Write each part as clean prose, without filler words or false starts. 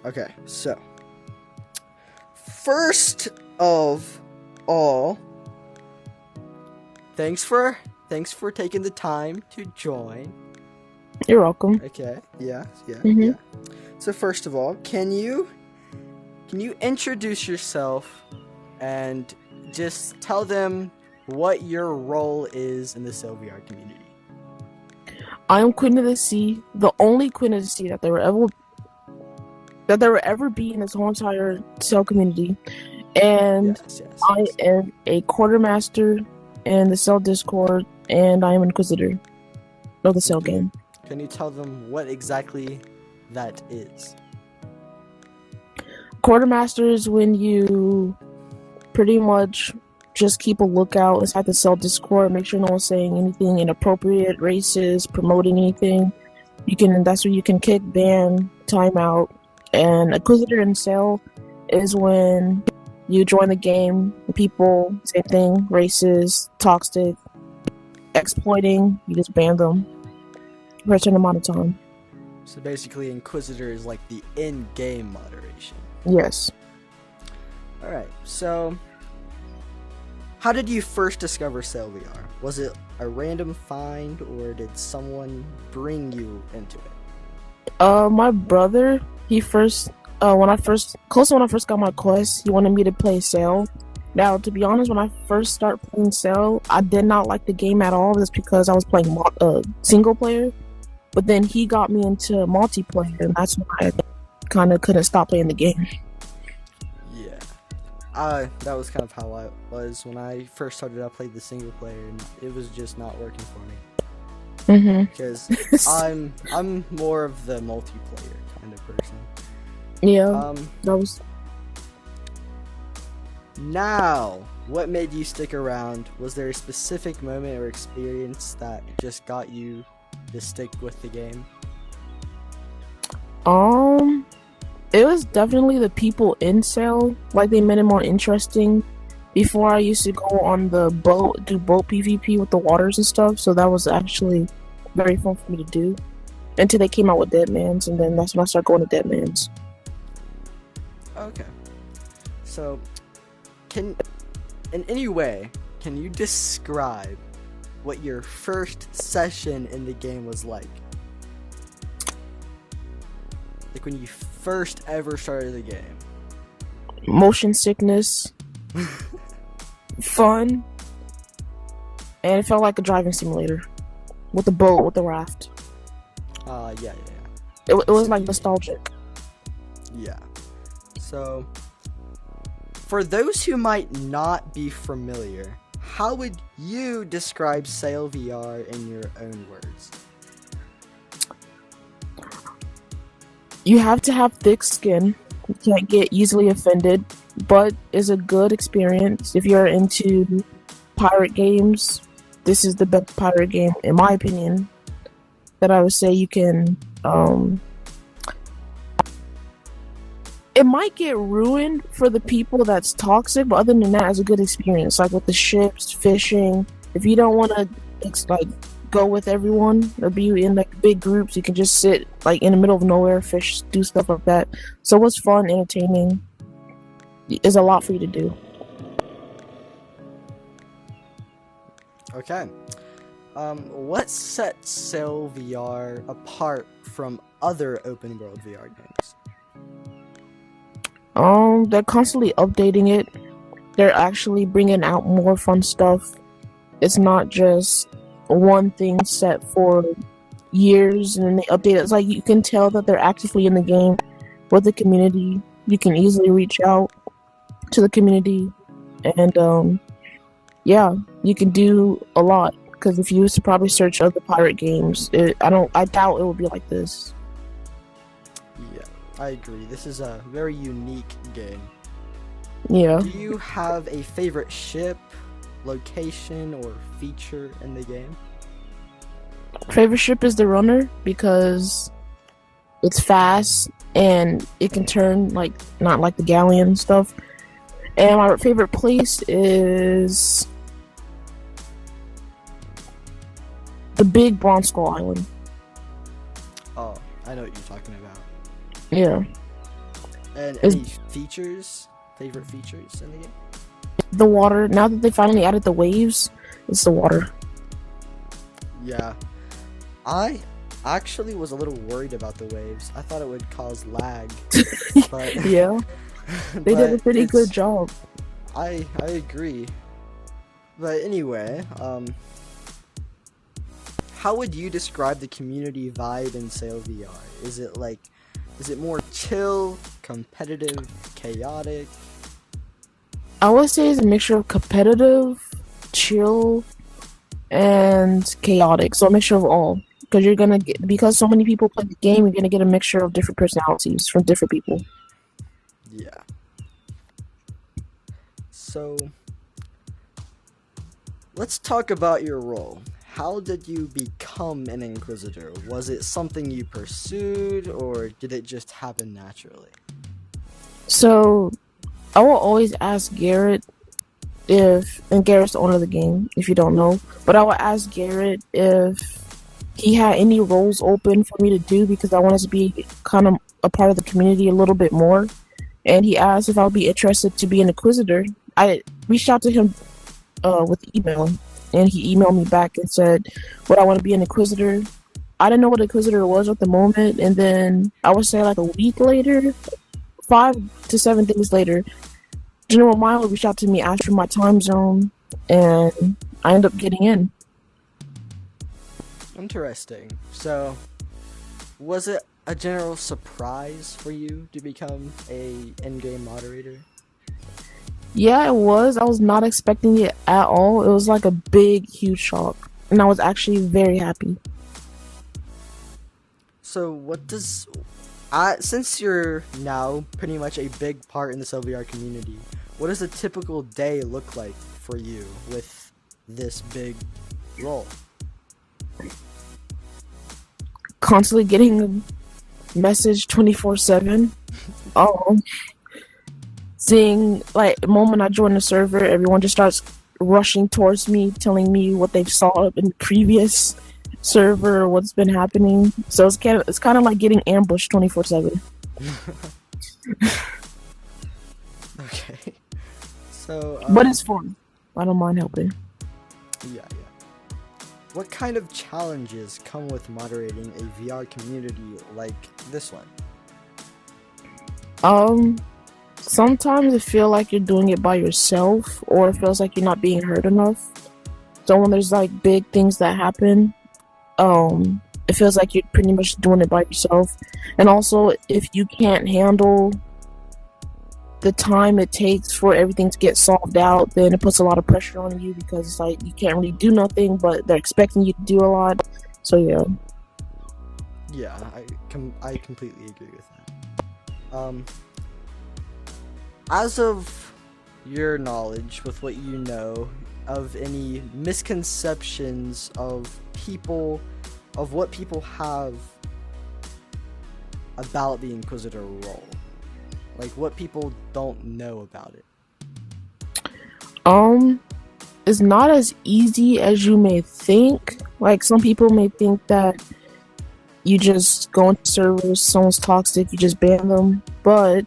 Okay, so first of all, thanks for taking the time to join. You're welcome. Okay, yeah. Mm-hmm. So first of all, can you introduce yourself and just tell them what your role is in the CLVR community? I am Queen of the Sea, the only Queen of the Sea that there will ever be in this whole entire cell community, and Yes. I am a quartermaster in the cell Discord, and I am an inquisitor of the cell game. Can you tell them what exactly that is? Quartermaster is when you pretty much just keep a lookout inside the cell Discord, make sure no one's saying anything inappropriate, racist, promoting anything. That's where you can kick, ban, timeout. And Inquisitor in cell is when you join the game, people, same thing, racist, toxic, exploiting, you just ban them for a certain amount of time. So basically, Inquisitor is like the in-game moderation. Yes. Alright, so how did you first discover CLVR? Was it a random find, or did someone bring you into it? My brother, when I first got my quest, he wanted me to play Cell. Now, to be honest, when I first started playing Cell, I did not like the game at all. Just because I was playing single player. But then he got me into multiplayer, and that's why I kind of couldn't stop playing the game. Yeah. That was kind of how I was when I first started. I played the single player, and it was just not working for me. Mm-hmm. Because I'm more of the multiplayer kind of person. Yeah. That was. Now, what made you stick around? Was there a specific moment or experience that just got you to stick with the game? It was definitely the people in Cell. Like, they made it more interesting. Before, I used to go on the boat, do boat PvP with the waters and stuff, so that was actually very fun for me to do. Until they came out with Deadman's, and then that's when I started going to Deadman's. Okay. So, in any way, can you describe what your first session in the game was like? Like when you first ever started the game. Motion sickness. Fun. And it felt like a driving simulator. With the boat, with the raft. Yeah. It was like nostalgic. Yeah. So, for those who might not be familiar, how would you describe CLVR in your own words? You have to have thick skin. You can't get easily offended, but it's a good experience. If you're into pirate games, this is the best pirate game, in my opinion, that I would say you can. It might get ruined for the people that's toxic, but other than that, it's a good experience. Like with the ships, fishing. If you don't want to go with everyone or be in like big groups, you can just sit like in the middle of nowhere, fish, do stuff like that. So it's fun, entertaining. There's a lot for you to do. Okay. What sets Cell VR apart from other open world VR games? They're constantly updating it. They're actually bringing out more fun stuff. It's not just one thing set for years and then they update it. It's like you can tell that they're actively in the game with the community. You can easily reach out to the community, and yeah, you can do a lot. Because if you used to probably search other pirate games, I doubt it would be like this. Yeah, I agree. This is a very unique game. Yeah. Do you have a favorite ship, location, or feature in the game? Favorite ship is the Runner because it's fast and it can turn like not like the Galleon stuff. And my favorite place is the big Bronze Skull Island. Oh, I know what you're talking about. Yeah. And Is any favorite features in the game? the water. Now that they finally added the waves, it's the water. Yeah. I actually was a little worried about the waves. I thought it would cause lag. But Yeah, they did a pretty good job. I agree. But anyway, how would you describe the community vibe in Sail VR? Is it more chill, competitive, chaotic? I would say it's a mixture of competitive, chill, and chaotic. So a mixture of all. Because you're gonna get, because so many people play the game, you're gonna get a mixture of different personalities from different people. Yeah. So, let's talk about your role. How did you become an inquisitor? Was it something you pursued, or did it just happen naturally? So I will always ask Garrett and Garrett's the owner of the game, if you don't know, but I will ask Garrett if he had any roles open for me to do because I wanted to be kind of a part of the community a little bit more. And he asked if I would be interested to be an inquisitor. I reached out to him with email, and he emailed me back and said, would I want to be an inquisitor? I didn't know what inquisitor was at the moment, and then I would say like a week later, 5 to 7 days later, General Milo reached out to me, asked for my time zone, and I ended up getting in. Interesting. So, was it a general surprise for you to become a in-game moderator? Yeah, it was. I was not expecting it at all. It was like a big, huge shock, and I was actually very happy. So, since you're now pretty much a big part in the SLVR community, what does a typical day look like for you with this big role? Constantly getting a message 24/7. Seeing, like, the moment I join the server, everyone just starts rushing towards me, telling me what they saw in the previous server or what's been happening. So it's kind of like getting ambushed 24/7. Okay. So, but it's fun. I don't mind helping. Yeah. What kind of challenges come with moderating a VR community like this one? Sometimes it feels like you're doing it by yourself, or it feels like you're not being heard enough. So when there's like big things that happen, it feels like you're pretty much doing it by yourself. And also, if you can't handle the time it takes for everything to get solved out, then it puts a lot of pressure on you because it's like you can't really do nothing, but they're expecting you to do a lot. So yeah. Yeah, I completely agree with that. As of your knowledge, with what you know of any misconceptions of what people have about the Inquisitor role, like what people don't know about it. It's not as easy as you may think. Like, some people may think that you just go into servers, someone's toxic, you just ban them, but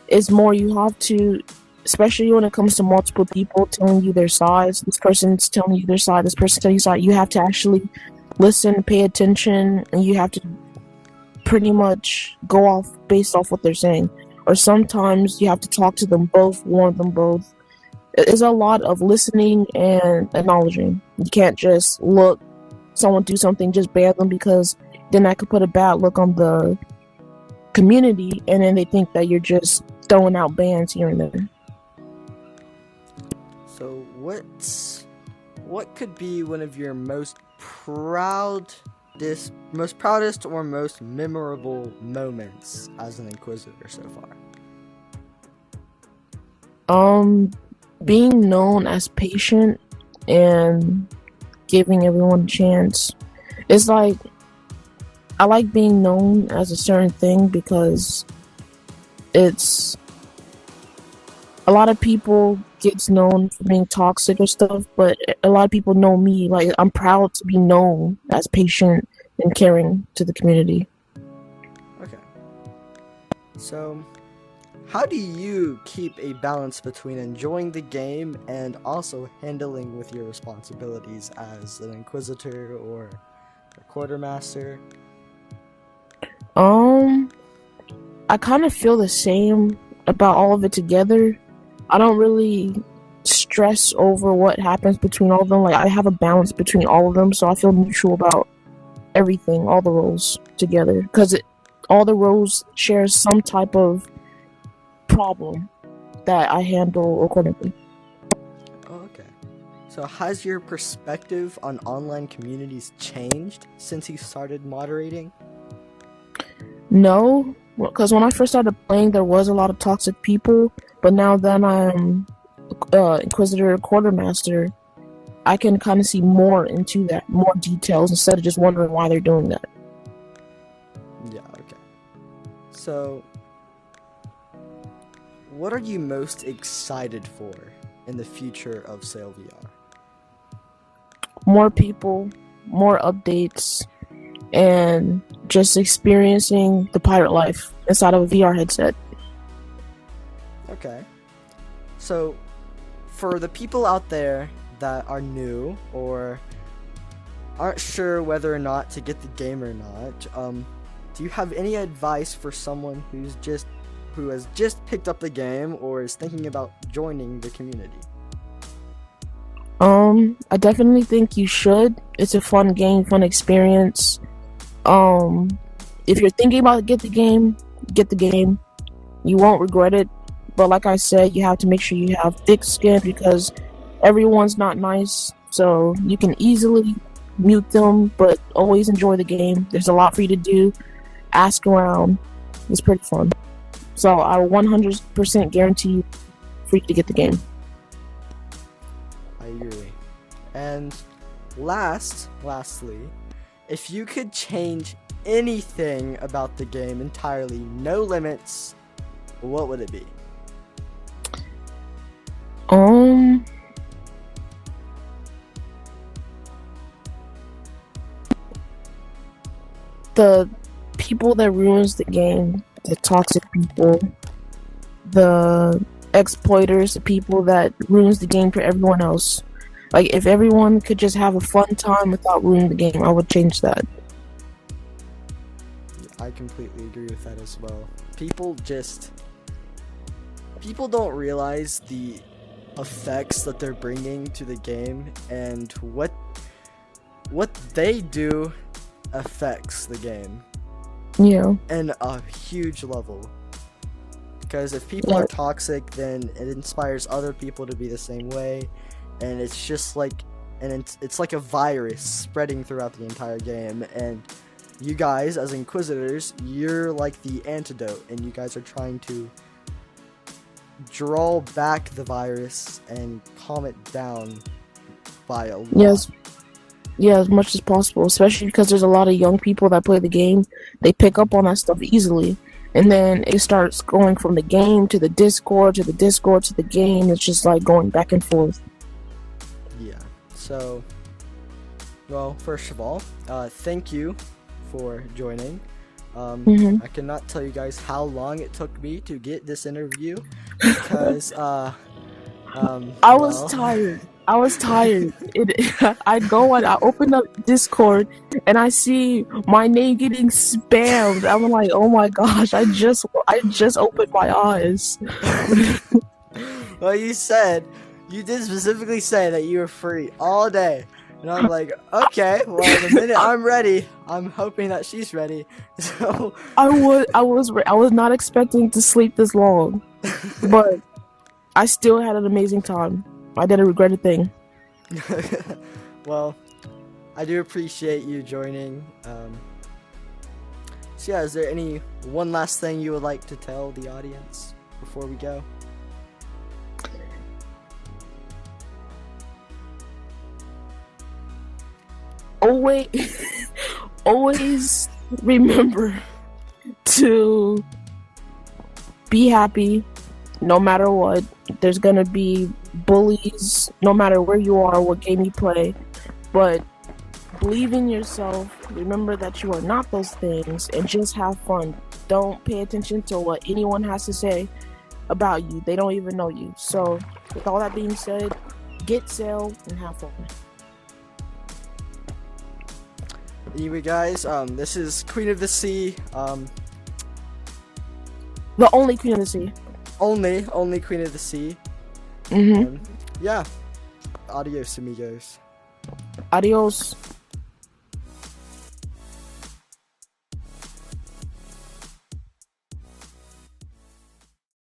it's more, you have to, especially when it comes to multiple people telling you their sides. This person's telling you their side, this person's telling you side. You have to actually listen, pay attention, and you have to pretty much go off based off what they're saying. Or sometimes you have to talk to them both, warn them both. It's a lot of listening and acknowledging. You can't just look someone do something, just ban them, because then that could put a bad look on the community, and then they think that you're just throwing out bans here and there. So what could be one of your most proudest or most memorable moments as an Inquisitor so far? Being known as patient and giving everyone a chance. It's like, I like being known as a certain thing because it's, a lot of people gets known for being toxic or stuff, but a lot of people know me. Like, I'm proud to be known as patient and caring to the community. Okay. So, how do you keep a balance between enjoying the game and also handling with your responsibilities as an inquisitor or a quartermaster? I kind of feel the same about all of it together. I don't really stress over what happens between all of them. Like, I have a balance between all of them, so I feel neutral about everything, all the roles together, because all the roles share some type of problem that I handle accordingly. Oh, okay. So has your perspective on online communities changed since you started moderating? No, because when I first started playing, there was a lot of toxic people, but now that I'm Inquisitor Quartermaster, I can kind of see more into that, more details, instead of just wondering why they're doing that. Yeah, okay. So, what are you most excited for in the future of Sail VR? More people, more updates, and just experiencing the pirate life inside of a VR headset. Okay. So, for the people out there that are new or aren't sure whether or not to get the game or not, do you have any advice for someone who has just picked up the game or is thinking about joining the community? I definitely think you should. It's a fun game, fun experience. If you're thinking about get the game. You won't regret it. But like I said, you have to make sure you have thick skin, because everyone's not nice. So you can easily mute them, but always enjoy the game. There's a lot for you to do. Ask around. It's pretty fun. So I 100% guarantee for you to get the game. I agree. And lastly, if you could change anything about the game entirely, no limits, what would it be? The people that ruins the game, the toxic people, the exploiters, the people that ruins the game for everyone else. Like, if everyone could just have a fun time without ruining the game, I would change that. I completely agree with that as well. People don't realize the effects that they're bringing to the game, and what they do affects the game. Yeah. In a huge level. Because if people are toxic, then it inspires other people to be the same way, and it's just like, it's like a virus spreading throughout the entire game. And you guys, as Inquisitors, you're like the antidote, and you guys are trying to draw back the virus and calm it down by a lot. Yes. Yeah, as much as possible, especially because there's a lot of young people that play the game. They pick up on that stuff easily, and then it starts going from the game to the Discord, to the Discord to the game. It's just like going back and forth. Yeah. So, well, first of all, thank you for joining. I cannot tell you guys how long it took me to get this interview, because I was tired. I go and I open up Discord and I see my name getting spammed. I'm like, oh my gosh! I just opened my eyes. Well, you did specifically say that you were free all day, and I'm like, okay. Well, the minute I'm ready, I'm hoping that she's ready. So I was not expecting to sleep this long, but I still had an amazing time. I didn't regret a thing. Well, I do appreciate you joining. So yeah, is there any one last thing you would like to tell the audience before we go? Always remember to be happy no matter what. There's gonna be bullies no matter where you are, what game you play, but believe in yourself. Remember that you are not those things, and just have fun. Don't pay attention to what anyone has to say. about you. They don't even know you. So, with all that being said, get sail and have fun. Anyway, guys, this is Queen of the Sea. The only Queen of the Sea. Only Queen of the Sea. Mm-hmm. Yeah. Adios, amigos. Adios.